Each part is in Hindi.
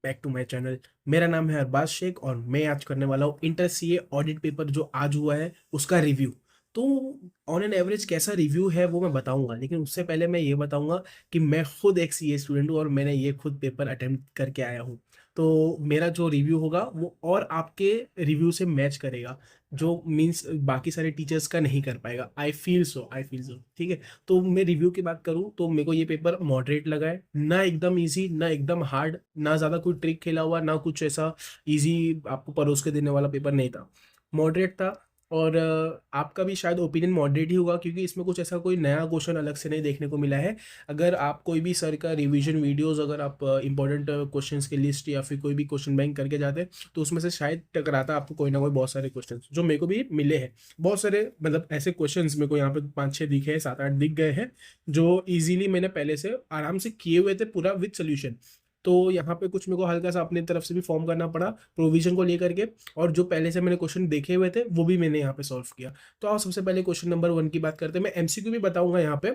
Back to my channel. मेरा नाम है अरबाज शेख और मैं आज करने वाला हूँ इंटर सीए ऑडिट पेपर जो आज हुआ है उसका रिव्यू। तो ऑन एन एवरेज कैसा रिव्यू है वो मैं बताऊंगा, लेकिन उससे पहले मैं ये बताऊंगा कि मैं खुद एक सीए स्टूडेंट हूँ और मैंने ये खुद पेपर अटेम्प्ट करके आया हूँ। तो मेरा जो रिव्यू होगा वो और आपके रिव्यू से मैच करेगा, जो मीन्स बाकी सारे टीचर्स का नहीं कर पाएगा। आई फील सो ठीक है। तो मैं रिव्यू की बात करूं तो मेरे को ये पेपर मॉडरेट लगा है, ना एकदम इजी ना एकदम हार्ड, ना ज़्यादा कोई ट्रिक खेला हुआ, ना कुछ ऐसा इजी आपको परोस के देने वाला पेपर नहीं था। मॉडरेट था। और आपका भी शायद ओपिनियन मॉडरेट ही होगा, क्योंकि इसमें कुछ ऐसा कोई नया क्वेश्चन अलग से नहीं देखने को मिला है। अगर आप कोई भी सर का रिवीजन वीडियोस, अगर आप इंपॉर्टेंट क्वेश्चंस की लिस्ट या फिर कोई भी क्वेश्चन बैंक करके जाते तो उसमें से शायद टकराता आपको कोई ना कोई बहुत सारे क्वेश्चंस जो मेरे को भी मिले हैं। बहुत सारे मतलब ऐसे क्वेश्चंस मेरे को यहाँ पे 5-6 दिखे हैं, 7-8 दिख गए हैं, जो इजीली मैंने पहले से आराम से किए हुए थे पूरा विद सोल्यूशन। तो यहाँ पे कुछ मेरे को हल्का सा अपनी तरफ से भी फॉर्म करना पड़ा प्रोविजन को लेकर के, और जो पहले से मैंने क्वेश्चन देखे हुए थे वो भी मैंने यहाँ पे सॉल्व किया। तो आओ सबसे पहले क्वेश्चन नंबर 1 की बात करते हैं। मैं एमसीक्यू भी बताऊंगा यहाँ पे।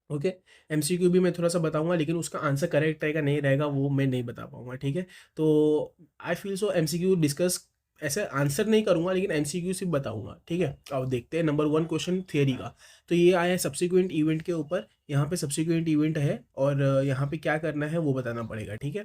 ओके। एमसीक्यू भी मैं थोड़ा सा बताऊंगा, लेकिन उसका आंसर करेक्ट रहेगा नहीं रहेगा वो मैं नहीं बता पाऊंगा, ठीक है। तो I feel so MCQ discuss ऐसे आंसर नहीं करूंगा, लेकिन एमसीक्यू सिर्फ बताऊंगा, ठीक है। अब देखते हैं नंबर 1 क्वेश्चन थियरी का। तो ये आया है सब्सिक्वेंट इवेंट के ऊपर। यहाँ पे सब्सिक्वेंट इवेंट है और यहाँ पे क्या करना है वो बताना पड़ेगा, ठीक है।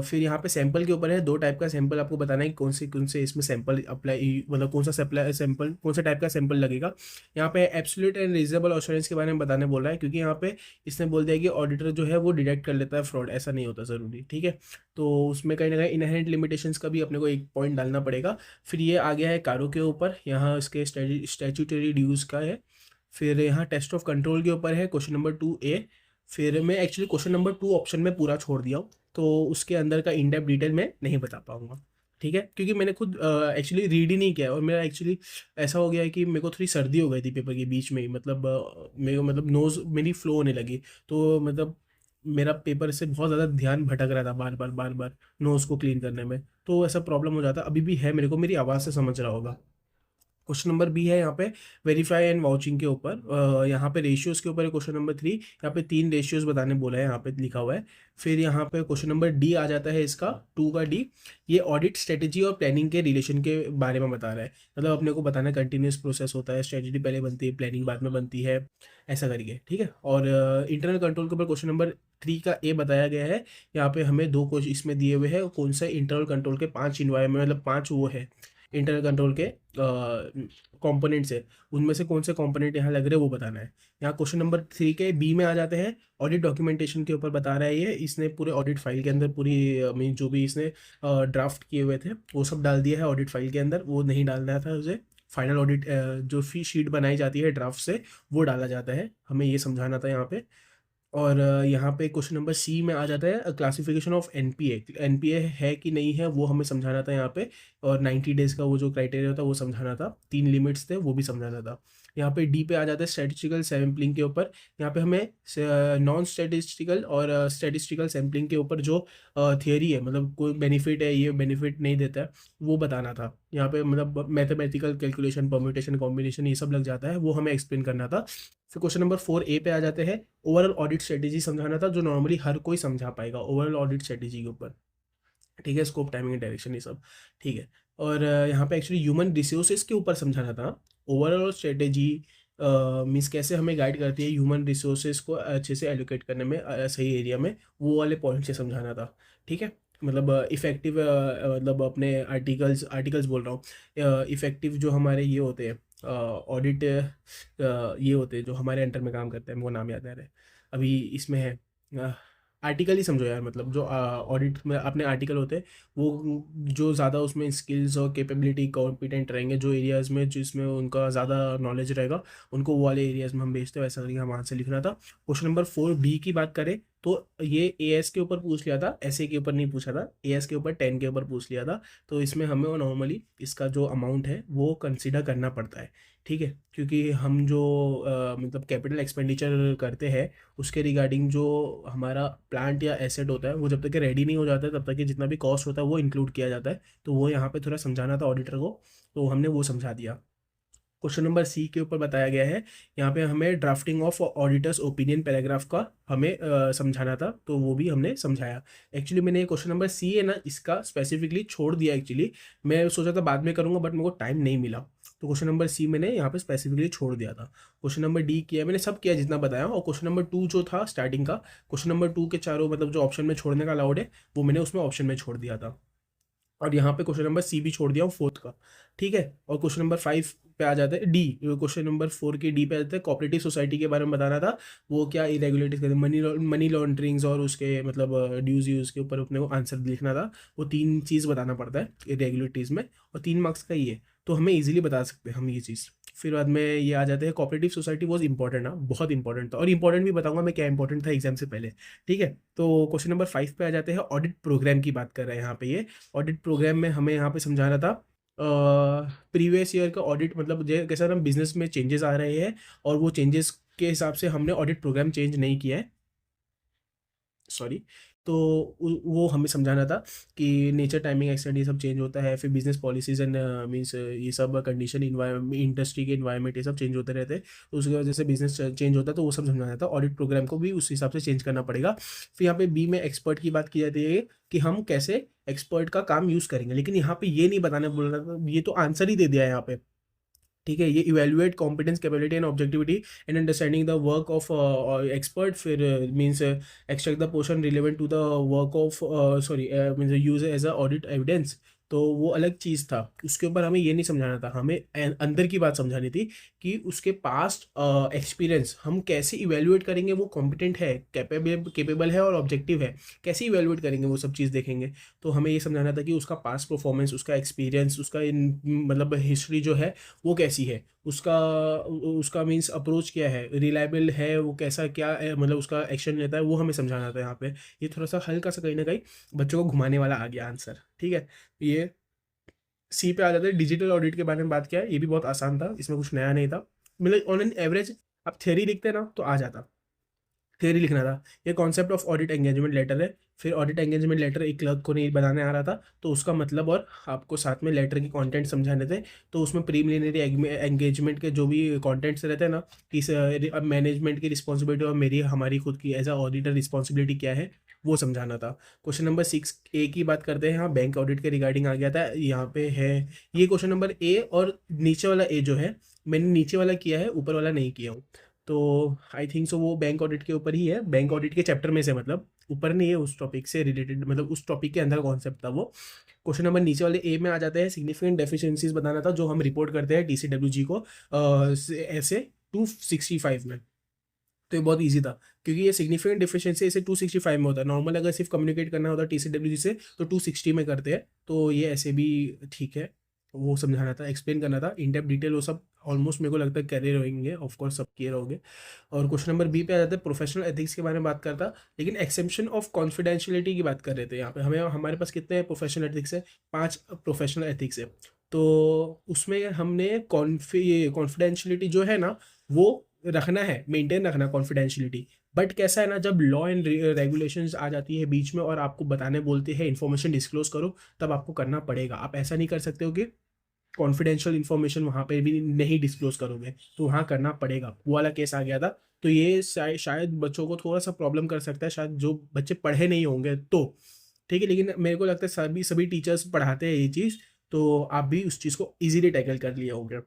फिर यहाँ पे सैंपल के ऊपर है, 2 टाइप का सैंपल आपको बताना है कि कौन से इसमें सैंपल अप्लाई, मतलब कौन सा सप्लाई सैंपल, कौन सा टाइप का सैंपल लगेगा। यहाँ पे एब्सोल्यूट एंड रीजनेबल एश्योरेंस के बारे में बताने बोल रहा है, क्योंकि यहाँ पे इसने बोल दिया कि ऑडिटर जो है वो डिटेक्ट कर लेता है फ्रॉड, ऐसा नहीं होता ज़रूरी, ठीक है। तो उसमें कहीं ना कहीं इनहेरेंट लिमिटेशंस का भी अपने को एक पॉइंट डालना पड़ेगा। फिर ये आ गया है कारो के ऊपर, यहाँ इसके स्टैट्यूटरी ड्यूज का है। फिर यहाँ टेस्ट ऑफ कंट्रोल के ऊपर है क्वेश्चन नंबर 2A। फिर मैं एक्चुअली क्वेश्चन नंबर 2 ऑप्शन में पूरा छोड़ दिया हूँ, तो उसके अंदर का इन डेप्थ डिटेल मैं नहीं बता पाऊंगा, ठीक है, क्योंकि मैंने खुद एक्चुअली रीड ही नहीं किया है। और मेरा एक्चुअली ऐसा हो गया है कि मेरे को थोड़ी सर्दी हो गई थी पेपर के बीच में ही, मतलब मेरे को मतलब नोज मेरी फ्लो होने लगी। तो मतलब मेरा पेपर से बहुत ज़्यादा ध्यान भटक रहा था बार बार नोज को क्लीन करने में, तो ऐसा प्रॉब्लम हो जाता अभी भी है मेरे को, मेरी आवाज़ से समझ रहा होगा। क्वेश्चन नंबर बी है यहाँ पे वेरीफाई एंड वाउचिंग के ऊपर। यहाँ पे रेशियोज के ऊपर है क्वेश्चन नंबर 3। यहाँ पे 3 रेशियोज बताने बोला है, यहाँ पे लिखा हुआ है। फिर यहाँ पे क्वेश्चन नंबर डी आ जाता है, इसका 2 का डी। ये ऑडिट स्ट्रेटेजी और प्लानिंग के रिलेशन के बारे में बता रहा है, मतलब अपने को बताना कंटिन्यूस प्रोसेस होता है, स्ट्रेटेजी पहले बनती है प्लानिंग बाद में बनती है, ऐसा करके, ठीक है। और इंटरनल कंट्रोल के ऊपर क्वेश्चन नंबर 3 का ए बताया गया है। यहाँ पे हमें 2 क्वेश्चन इसमें दिए हुए हैं, कौन सा इंटरनल कंट्रोल के 5 इन्वायरमेंट, मतलब 5 वो है इंटरनल कंट्रोल के कंपोनेंट्स है, उनमें से कौन से कंपोनेंट यहाँ लग रहे हैं वो बताना है। यहाँ क्वेश्चन नंबर 3 के बी में आ जाते हैं, ऑडिट डॉक्यूमेंटेशन के ऊपर बता रहा है ये, इसने पूरे ऑडिट फाइल के अंदर पूरी मीन जो भी इसने ड्राफ्ट किए हुए थे वो सब डाल दिया है ऑडिट फाइल के अंदर, वो नहीं डालना था उसे। फाइनल ऑडिट जो फी शीट बनाई जाती है ड्राफ्ट से वो डाला जाता है, हमें ये समझाना था यहाँ पे। और यहाँ पे क्वेश्चन नंबर सी में आ जाता है क्लासिफिकेशन ऑफ एनपीए, एनपीए है कि नहीं है वो हमें समझाना था यहाँ पे। और 90 डेज का वो जो क्राइटेरिया था वो समझाना था, 3 लिमिट्स थे वो भी समझाना था। यहाँ पे डी पे आ जाता है स्टैटिस्टिकल सैम्पलिंग के ऊपर। यहाँ पे हमें नॉन स्टैटिस्टिकल और स्टैटिस्टिकल सैम्पलिंग के ऊपर जो थियरी है, मतलब कोई बेनिफिट है ये बेनिफिट नहीं देता है वो बताना था। यहाँ पे मतलब मैथमेटिकल कैलकुलेशन परम्यूटेशन कॉम्बिनेशन ये सब लग जाता है, वो हमें एक्सप्लेन करना था। फिर क्वेश्चन नंबर 4A पे आ जाते हैं, ओवरऑल ऑडिट स्ट्रेटेजी समझाना था, जो नॉर्मली हर कोई समझा पाएगा ओवरऑल ऑडिट स्ट्रेटेजी के ऊपर, ठीक है। स्कोप टाइमिंग डायरेक्शन ये सब, ठीक है। और यहाँ पे एक्चुअली ह्यूमन रिसोर्सेज के ऊपर समझाना था, ओवरऑल स्ट्रेटेजी मीन्स कैसे हमें गाइड करती है ह्यूमन रिसोर्सेज को अच्छे से एलोकेट करने में सही एरिया में, वो वाले पॉइंट से समझाना था, ठीक है। मतलब इफेक्टिव मतलब अपने आर्टिकल्स बोल रहा हूँ, इफेक्टिव जो हमारे ये होते हैं ऑडिट, ये होते हैं जो हमारे अंडर में काम करते हैं, मेरे को नाम याद आ रहा है अभी, इसमें है आर्टिकल ही समझो यार, मतलब जो ऑडिट में अपने आर्टिकल होते हैं वो जो ज़्यादा उसमें स्किल्स और कैपेबिलिटी कॉम्पिटेंट रहेंगे, जो एरियाज़ में जिसमें उनका ज़्यादा नॉलेज रहेगा उनको वो वाले एरियाज़ में हम भेजते हैं, वैसा करके हम आंसर लिखना था। क्वेश्चन नंबर 4B की बात करें तो ये एएस के ऊपर पूछ लिया था, एसए के ऊपर नहीं पूछा था, एएस के ऊपर 10 के ऊपर पूछ लिया था। तो इसमें हमें नॉर्मली इसका जो अमाउंट है वो कंसिडर करना पड़ता है, ठीक है, क्योंकि हम जो मतलब कैपिटल एक्सपेंडिचर करते हैं उसके रिगार्डिंग जो हमारा प्लांट या एसेट होता है वो जब तक कि रेडी नहीं हो जाता है तब तक कि जितना भी कॉस्ट होता है वो इंक्लूड किया जाता है। तो वो यहाँ पे थोड़ा समझाना था ऑडिटर को, तो हमने वो समझा दिया। क्वेश्चन नंबर सी के ऊपर बताया गया है, यहाँ पे हमें drafting of auditors opinion paragraph का हमें समझाना था, तो वो भी हमने समझाया। एक्चुअली मैंने क्वेश्चन नंबर सी है ना, इसका स्पेसिफिकली छोड़ दिया एक्चुअली। मैं सोचा था बाद में करूंगा, बट मेरे को टाइम नहीं मिला, तो क्वेश्चन नंबर सी मैंने यहाँ पे स्पेसिफिकली छोड़ दिया था। क्वेश्चन नंबर डी किया मैंने, सब किया जितना बताया, और क्वेश्चन नंबर टू जो था स्टार्टिंग का, क्वेश्चन नंबर टू के चारों मतलब जो ऑप्शन में छोड़ने का अलाउड है, वो मैंने उसमें ऑप्शन में छोड़ दिया था। और यहाँ पे क्वेश्चन नंबर सी भी छोड़ दिया हूँ फोर्थ का, ठीक है। और क्वेश्चन नंबर फाइव पे आ जाते हैं, डी क्वेश्चन नंबर फोर के डी पे आ जाते हैं, कोऑपरेटिव सोसाइटी के बारे में बताना था। वो क्या इरेगुलेटरीज करते हैं, मनी लॉन्ड्रिंग्स और उसके मतलब ड्यूज यूज के ऊपर अपने को आंसर लिखना था। वो तीन चीज़ बताना पड़ता है इरेगुलेटरीज में, और 3 मार्क्स का ही है, तो हमें इजीली बता सकते हैं हम ये चीज़। फिर बाद में ये आ जाते हैं कोऑपरेटिव सोसाइटी, वॉज इंपॉर्टेंट ना, बहुत इंपॉर्टेंट था, और इंपॉर्टेंट भी बताऊंगा मैं क्या इंपॉर्टेंट था एग्जाम से पहले, ठीक है। तो क्वेश्चन नंबर फाइव पे आ जाते हैं, ऑडिट प्रोग्राम की बात कर रहे हैं यहाँ पे ये। ऑडिट प्रोग्राम में हमें यहाँ पे समझाना था प्रीवियस ईयर का ऑडिट, मतलब कैसा हम बिजनेस में चेंजेस आ रहे हैं, और वो चेंजेस के हिसाब से हमने ऑडिट प्रोग्राम चेंज नहीं किया है, सॉरी। तो वो हमें समझाना था कि नेचर टाइमिंग एक्सटेंट ये सब चेंज होता है, फिर बिजनेस पॉलिसीज एंड मीन्स ये सब कंडीशन इन्वायरमेंट इंडस्ट्री के इन्वायरमेंट ये सब चेंज होते रहते हैं, तो उसकी वजह से बिजनेस चेंज होता है, तो वो सब समझाना था। ऑडिट प्रोग्राम को भी उस हिसाब से चेंज करना पड़ेगा। फिर यहाँ पे बी में एक्सपर्ट की बात की जाती है कि हम कैसे एक्सपर्ट का काम यूज करेंगे, लेकिन यहाँ पे ये नहीं बताने बोल रहा था, ये तो आंसर ही दे दिया है यहाँ पे, ठीक है। ये evaluate competence capability and objectivity and understanding the work of expert, फिर means extract the portion relevant to the work of sorry means use as a audit evidence, तो वो अलग चीज़ था। उसके ऊपर हमें ये नहीं समझाना था, हमें अंदर की बात समझानी थी कि उसके पास्ट एक्सपीरियंस हम कैसे इवेल्युएट करेंगे, वो कॉम्पिटेंट है, कैपेबल है और ऑब्जेक्टिव है, कैसे इवेल्युएट करेंगे वो सब चीज़ देखेंगे। तो हमें ये समझाना था कि उसका पास्ट परफॉर्मेंस, उसका एक्सपीरियंस, उसका मतलब हिस्ट्री जो है वो कैसी है, उसका उसका मीन्स अप्रोच क्या है, रिलायबल है वो, कैसा क्या है, मतलब उसका एक्शन लेता है, वो हमें समझाना था यहाँ पे। ये थोड़ा सा हल्का सा कहीं ना कहीं बच्चों को घुमाने वाला आ गया आंसर, ठीक है। ये सी पे आ जाता है, डिजिटल ऑडिट के बारे में बात किया है, ये भी बहुत आसान था, इसमें कुछ नया नहीं था, मतलब ऑन एन एवरेज आप थ्योरी लिखते हैं ना तो आ जाता, थ्योरी लिखना था। ये concept of audit engagement letter है, फिर ऑडिट एंगेजमेंट लेटर एक क्लर्क को नहीं बनाने आ रहा था, तो उसका मतलब और आपको साथ में लेटर के कंटेंट समझाने थे। तो उसमें प्रीलिमिनरी एंगेजमेंट के जो भी कंटेंट्स रहते हैं ना, कि अब मैनेजमेंट की रिस्पॉन्सिबिलिटी और मेरी हमारी खुद की एज अ ऑडिटर रिस्पॉन्सिबिलिटी क्या है, वो समझाना था। क्वेश्चन नंबर सिक्स ए की बात करते हैं, हाँ बैंक ऑडिट के रिगार्डिंग आ गया था, यहाँ पे है ये क्वेश्चन नंबर ए, और नीचे वाला ए जो है, मैंने नीचे वाला किया है, ऊपर वाला नहीं किया हूँ। तो आई थिंक सो वो बैंक ऑडिट के ऊपर ही है, बैंक ऑडिट के चैप्टर में से, मतलब ऊपर नहीं है, उस टॉपिक से रिलेटेड, मतलब उस टॉपिक के अंदर कॉन्सेप्ट था वो। क्वेश्चन नंबर नीचे वाले ए में आ जाते हैं, सिग्निफिकेंट डेफिशिएंसीज बताना था जो हम रिपोर्ट करते हैं टीसीडब्ल्यूजी को ऐसे 265 में। तो ये बहुत इजी था, क्योंकि ये सिग्निफिकेंट डिफिशिएंसी ऐसे 265 में होता है, नॉर्मल अगर सिर्फ कम्युनिकेट करना होता है टीसीडब्ल्यूजी से तो 260 में करते हैं, तो ये ऐसे भी ठीक है। वो समझाना था, एक्सप्लेन करना था इन डेप्थ डिटेल, वो सब ऑलमोस्ट मेरे को लगता है कैरियर होंगे, ऑफकोर्स सब किए रहोगे। और क्वेश्चन नंबर बी पे आ जाता है, प्रोफेशनल एथिक्स के बारे में बात करता, लेकिन एक्सेप्शन ऑफ कॉन्फिडेंशियलिटी की बात कर रहे थे यहाँ पे, हमें हमारे पास कितने प्रोफेशनल एथिक्स है, 5 प्रोफेशनल एथिक्स है। तो उसमें हमने कॉन्फिडेंशियलिटी जो है ना, वो रखना है, मेंटेन रखना कॉन्फिडेंशियलिटी। बट कैसा है ना, जब लॉ एंड रेगुलेशंस आ जाती है बीच में और आपको बताने बोलते हैं इन्फॉर्मेशन डिस्क्लोज करो, तब आपको करना पड़ेगा। आप ऐसा नहीं कर सकते हो कि कॉन्फिडेंशियल इन्फॉर्मेशन वहां पे भी नहीं डिस्क्लोज करोगे, तो वहां करना पड़ेगा, वो वाला केस आ गया था। तो ये शायद बच्चों को थोड़ा सा प्रॉब्लम कर सकता है, शायद जो बच्चे पढ़े नहीं होंगे तो, ठीक है। लेकिन मेरे को लगता है सभी सभी टीचर्स पढ़ाते हैं ये चीज़, तो आप भी उस चीज़ को इजीली टैकल कर लिए होंगे।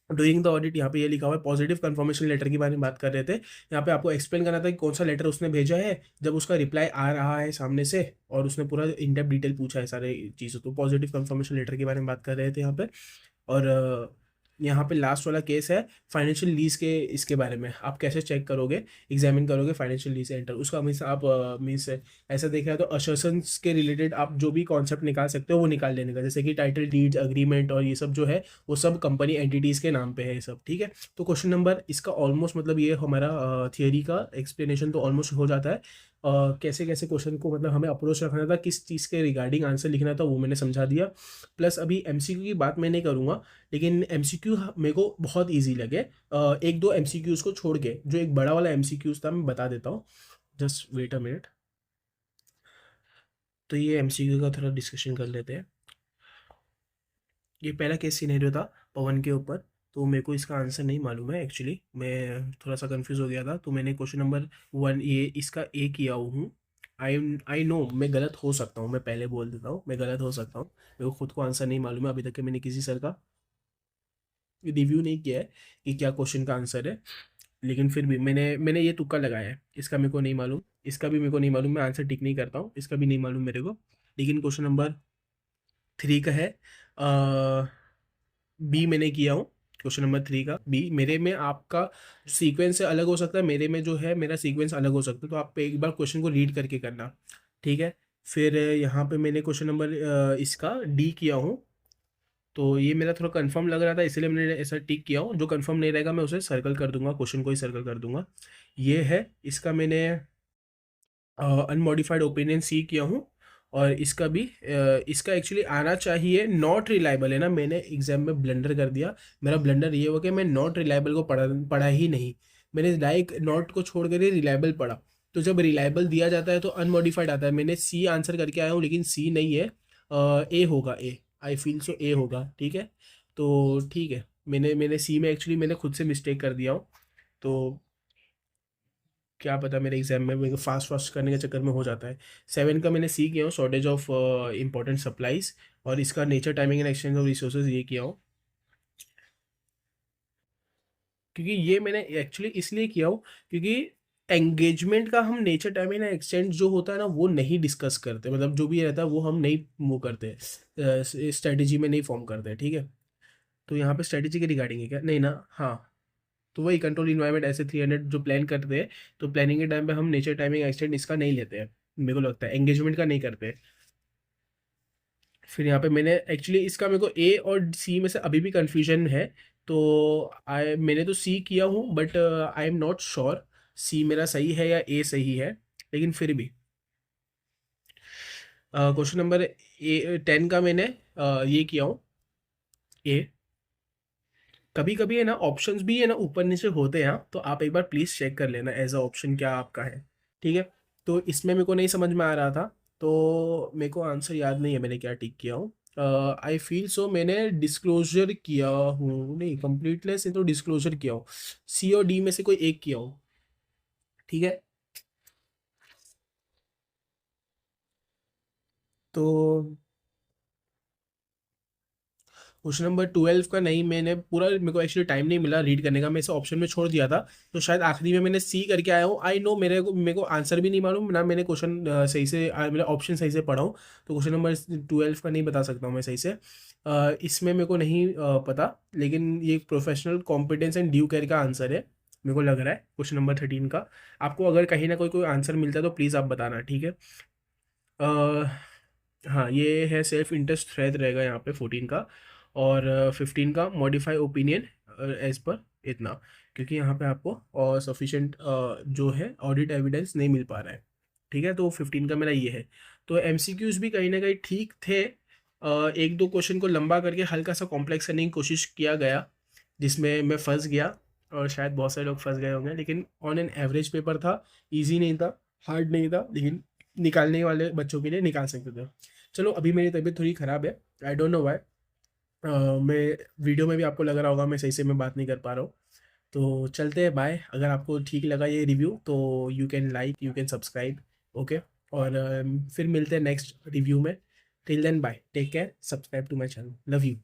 डूइंग द ऑडिट, यहाँ पे ये लिखा हुआ है, पॉजिटिव कंफर्मेशन लेटर के बारे में बात कर रहे थे। यहाँ पे आपको एक्सप्लेन करना था कि कौन सा लेटर उसने भेजा है, जब उसका रिप्लाई आ रहा है सामने से, और उसने पूरा इन डेप्थ डिटेल पूछा है सारे चीज़ों, तो पॉजिटिव कंफर्मेशन लेटर के बारे में बात कर रहे थे यहाँ पे। और यहाँ पे लास्ट वाला केस है फाइनेंशियल लीज के, इसके बारे में आप कैसे चेक करोगे, एग्जामिन करोगे फाइनेंशियल लीज एंटर, उसका मीन्स आप मीन्स ऐसा देख रहे हैं तो असर्शंस के रिलेटेड आप जो भी कॉन्सेप्ट निकाल सकते हो वो निकाल लेने का, जैसे कि टाइटल डीड अग्रीमेंट और ये सब जो है वो सब कंपनी एंटिटीज़ के नाम पे है ये सब, ठीक है। तो क्वेश्चन नंबर इसका ऑलमोस्ट मतलब ये हमारा थियरी का एक्सप्लेनेशन तो ऑलमोस्ट हो जाता है। कैसे कैसे क्वेश्चन को मतलब हमें अप्रोच रखना था, किस चीज़ के रिगार्डिंग आंसर लिखना था, वो मैंने समझा दिया। प्लस अभी एमसीक्यू की बात मैं नहीं करूँगा, लेकिन एमसीक्यू मेरे को बहुत इजी लगे। एक दो एमसीक्यूज को छोड़ के जो एक बड़ा वाला एमसीक्यूज था मैं बता देता हूँ, जस्ट वेट अ मिनट। तो ये एमसीक्यू का थोड़ा डिस्कशन कर लेते हैं। ये पहला केस सिनेरियो था पवन के ऊपर। तो मेरे को इसका आंसर नहीं मालूम है एक्चुअली, मैं थोड़ा सा कंफ्यूज हो गया था, तो मैंने क्वेश्चन नंबर 1 ये इसका ए किया हूँ। आई आई नो मैं गलत हो सकता हूँ, मैं पहले बोल देता हूँ मैं गलत हो सकता हूँ, मेरे को खुद को आंसर नहीं मालूम है, अभी तक के मैंने किसी सर का रिव्यू नहीं किया है कि क्या क्वेश्चन का आंसर है। लेकिन फिर भी मैंने ये तुक्का लगाया है, इसका मेरे को नहीं मालूम, इसका भी मेरे को नहीं मालूम, मैं आंसर टिक नहीं करता हूँ, इसका भी नहीं मालूम मेरे को। लेकिन क्वेश्चन नंबर 3 का है, बी मैंने किया हूँ। क्वेश्चन नंबर 3 का बी, मेरे में आपका सीक्वेंस से अलग हो सकता है, मेरे में जो है मेरा सीक्वेंस अलग हो सकता है, तो आप एक बार क्वेश्चन को रीड करके करना, ठीक है। फिर यहाँ पे मैंने क्वेश्चन नंबर इसका डी किया हूँ। तो ये मेरा थोड़ा कंफर्म लग रहा था, इसलिए मैंने ऐसा टिक किया हूँ, जो कंफर्म नहीं रहेगा मैं उसे सर्कल कर दूंगा, क्वेश्चन को ही सर्कल कर दूंगा। ये है इसका मैंने अनमॉडिफाइड ओपिनियन सी किया हूँ। और इसका भी इसका एक्चुअली आना चाहिए नॉट रिलायबल है ना, मैंने एग्जाम में ब्लंडर कर दिया। मेरा ब्लंडर ये हुआ कि मैं नॉट रिलायबल को पढ़ा ही नहीं, मैंने लाइक नॉट को छोड़ कर ही रिलायबल पढ़ा। तो जब रिलायबल दिया जाता है तो अनमॉडिफाइड आता है, मैंने सी आंसर करके आया हूँ, लेकिन सी नहीं है, ए होगा, ए आई फील सो ए होगा, ठीक है। तो ठीक है, मैंने मैंने सी में एक्चुअली मैंने खुद से मिस्टेक कर दिया हूँ। तो क्या पता मेरे एग्जाम में मेरे फास्ट फास्ट करने के चक्कर में हो जाता है। 7 का मैंने सी किया हूँ, शॉर्टेज ऑफ इंपॉर्टेंट सप्लाईज, और इसका nature timing and exchange of resources ये किया हूँ। क्योंकि ये मैंने एक्चुअली इसलिए किया हूँ क्योंकि एंगेजमेंट का हम नेचर टाइमिंग एंड एक्सचेंज जो होता है ना वो नहीं डिस्कस करते, मतलब जो भी रहता है वो हम नहीं वो करते, स्ट्रेटेजी में नहीं फॉर्म करते, ठीक है। तो यहाँ पे स्ट्रेटेजी के रिगार्डिंग है क्या, नहीं ना, हाँ। तो वही कंट्रोल इन्वायरमेंट ऐसे 300 जो प्लान करते हैं, तो प्लानिंग के टाइम पे हम नेचर टाइमिंग एक्सटेंड इसका नहीं लेते हैं, मेरे को लगता है एंगेजमेंट का नहीं करते। फिर यहाँ पे मैंने एक्चुअली इसका मेरे को ए और सी में से अभी भी कंफ्यूजन है। तो मैंने तो सी किया हूँ, but I am not sure C मेरा सही है या ए सही है, लेकिन फिर भी क्वेश्चन नंबर ए 10 का मैंने ये किया हूँ, ए। कभी कभी है ना ऑप्शंस भी है ना ऊपर नीचे होते हैं, तो आप एक बार प्लीज चेक कर लेना एज अ ऑप्शन क्या आपका है, ठीक है। तो इसमें मेरे को नहीं समझ में आ रहा था, तो मेरे को आंसर याद नहीं है मैंने क्या टिक किया हूँ। आई फील सो मैंने डिस्क्लोजर किया हूँ, नहीं कंप्लीटनेस है तो डिस्क्लोजर किया हूँ, सी और डी में से कोई एक किया हूँ, ठीक है। तो क्वेश्चन नंबर 12 का नहीं, मैंने पूरा मेरे को एक्चुअली टाइम नहीं मिला रीड करने का, मैं इसे ऑप्शन में छोड़ दिया था, तो शायद आखिरी में मैंने सी करके आया हूँ। आई नो मेरे को आंसर भी नहीं मालूम ना, मैंने क्वेश्चन सही से मेरा ऑप्शन सही से पढ़ा हूँ, तो क्वेश्चन नंबर 12 का नहीं बता सकता हूँ मैं सही से। इसमें मेरे को नहीं पता, लेकिन ये professional competence and due care का आंसर है, मेरे को लग रहा है क्वेश्चन नंबर 13 का। आपको अगर कहीं ना कोई कोई आंसर मिलता है तो प्लीज़ आप बताना, ठीक है। हाँ ये है सेल्फ इंटरेस्ट थ्रेड रहेगा यहाँ पे 14 का। और 15 का मॉडिफाई ओपिनियन एज पर इतना, क्योंकि यहाँ पे आपको और सफिशेंट जो है ऑडिट एविडेंस नहीं मिल पा रहा है, ठीक है। तो 15 का मेरा ये है। तो एमसीक्यूज भी कहीं ना कहीं ठीक थे, एक दो क्वेश्चन को लंबा करके हल्का सा कॉम्प्लेक्स करने की कोशिश किया गया, जिसमें मैं फंस गया, और शायद बहुत सारे लोग फंस गए होंगे, लेकिन ऑन एन एवरेज पेपर था, इजी नहीं था, हार्ड नहीं था, लेकिन निकालने वाले बच्चों के लिए निकाल सकते थे। चलो अभी मेरी तबीयत थोड़ी ख़राब है, आई डोंट नो व्हाई, मैं वीडियो में भी आपको लग रहा होगा मैं सही से मैं बात नहीं कर पा रहा हूँ। तो चलते हैं, बाय। अगर आपको ठीक लगा ये रिव्यू तो you can like, you can subscribe, okay. और फिर मिलते हैं नेक्स्ट रिव्यू में। Till then bye, take care, subscribe to my channel, love you.